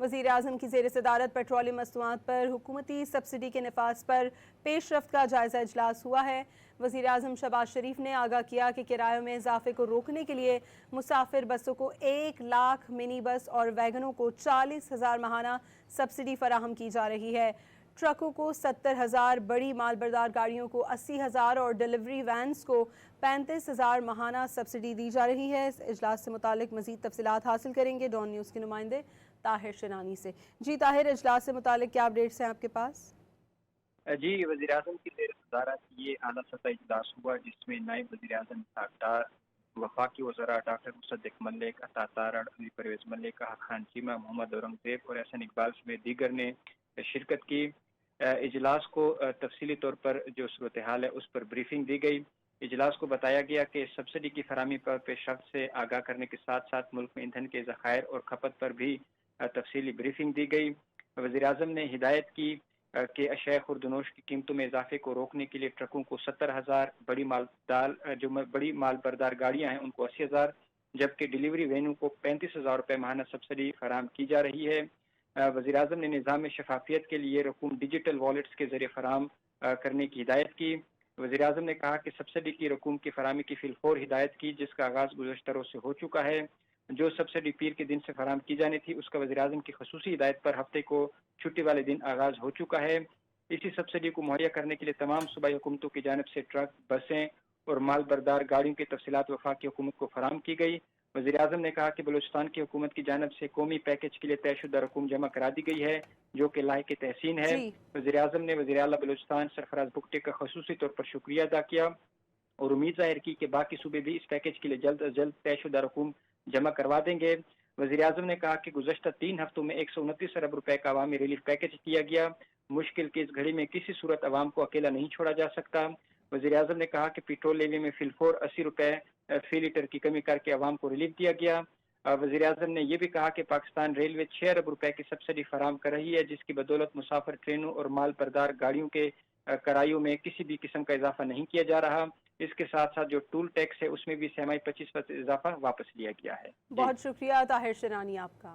وزیر اعظم کی زیر صدارت پیٹرولیم مصنوعات پر حکومتی سبسڈی کے نفاذ پر پیش رفت کا جائزہ اجلاس ہوا ہے۔ وزیر اعظم شہباز شریف نے آگاہ کیا کہ کرایوں میں اضافے کو روکنے کے لیے مسافر بسوں کو 1,00,000 منی بس اور ویگنوں کو 40,000 ماہانہ سبسڈی فراہم کی جا رہی ہے۔ ٹرکوں کو 70,000، بڑی مال بردار گاڑیوں کو 80,000 اور ڈیلیوری وینز کو 35,000 ماہانہ سبسڈی دی جا رہی ہے۔ اس اجلاس سے متعلق مزید تفصیلات حاصل کریں گے ڈان نیوز کے نمائندے طاہر شنانی سے۔ جی طاہر، اجلاس سے متعلق کیا اپڈیٹس ہیں آپ کے پاس؟ جی، وزیر اعظم کی زیر صدارت یہ اعلیٰ سطحی اجلاس ہوا جس میں نائب وزیر اعظم ڈار وفاقی وزراء ڈاکٹر مصدق ملک، عطا تارڑ، علی پرویز ملک، حق خان چیمہ، محمد اورنگزیب اور احسن اقبال سمیت دیگر نے شرکت کی۔ اجلاس کو تفصیلی طور پر جو صورتحال ہے اس پر بریفنگ دی گئی۔ اجلاس کو بتایا گیا کہ سبسڈی کی فراہمی پر پیش رفت سے آگاہ کرنے کے ساتھ ساتھ ملک میں ایندھن کے ذخائر اور کھپت پر بھی تفصیلی بریفنگ دی گئی۔ وزیر اعظم نے ہدایت کی کہ اشیاء خوردنوش کی قیمتوں میں اضافے کو روکنے کے لیے ٹرکوں کو 70,000، بڑی مال بردار گاڑیاں ہیں ان کو 80,000، جبکہ ڈیلیوری وینوں کو 35,000 روپے ماہانہ سبسڈی فراہم کی جا رہی ہے۔ وزیر اعظم نے نظام شفافیت کے لیے رقوم ڈیجیٹل والیٹس کے ذریعے فراہم کرنے کی ہدایت کی۔ وزیر اعظم نے کہا کہ سبسڈی کی رقوم کی فراہمی کی فی الفور ہدایت کی، جس کا آغاز گزشتہ روز سے ہو چکا ہے۔ جو سبسڈی پیر کے دن سے فراہم کی جانی تھی اس کا وزیر اعظم کی خصوصی ہدایت پر ہفتے کو چھٹی والے دن آغاز ہو چکا ہے۔ اسی سبسڈی کو مہیا کرنے کے لیے تمام صوبائی حکومتوں کی جانب سے ٹرک، بسیں اور مال بردار گاڑیوں کی تفصیلات وفاقی حکومت کو فراہم کی گئی۔ وزیر اعظم نے کہا کہ بلوچستان کی حکومت کی جانب سے قومی پیکیج کے لیے طے شدہ رقوم جمع کرا دی گئی ہے جو کہ لائق تحسین ہے۔ جی وزیر اعظم نے وزیر اعلیٰ بلوچستان سرفراز بگٹی کا خصوصی طور پر شکریہ ادا کیا اور امید ظاہر کی کہ باقی صوبے بھی اس پیکیج کے لیے جلد از جلد طے شدہ رقوم جمع کروا دیں گے۔ وزیر اعظم نے کہا کہ گزشتہ 3 ہفتوں میں 129 ارب روپے کا عوامی ریلیف پیکیج دیا گیا۔ مشکل کی اس گھڑی میں کسی صورت عوام کو اکیلا نہیں چھوڑا جا سکتا۔ وزیر اعظم نے کہا کہ پیٹرول لیوی میں فی الفور 80 روپے فی لیٹر کی کمی کر کے عوام کو ریلیف دیا گیا۔ وزیر اعظم نے یہ بھی کہا کہ پاکستان ریلوے 6 ارب روپے کی سبسڈی فراہم کر رہی ہے جس کی بدولت مسافر ٹرینوں اور مال بردار گاڑیوں کے کرایوں میں کسی بھی قسم کا اضافہ نہیں کیا جا رہا۔ اس کے ساتھ ساتھ جو ٹول ٹیکس ہے اس میں بھی سہمائی 25% اضافہ واپس لیا گیا ہے۔ بہت شکریہ طاہر شنانی آپ کا۔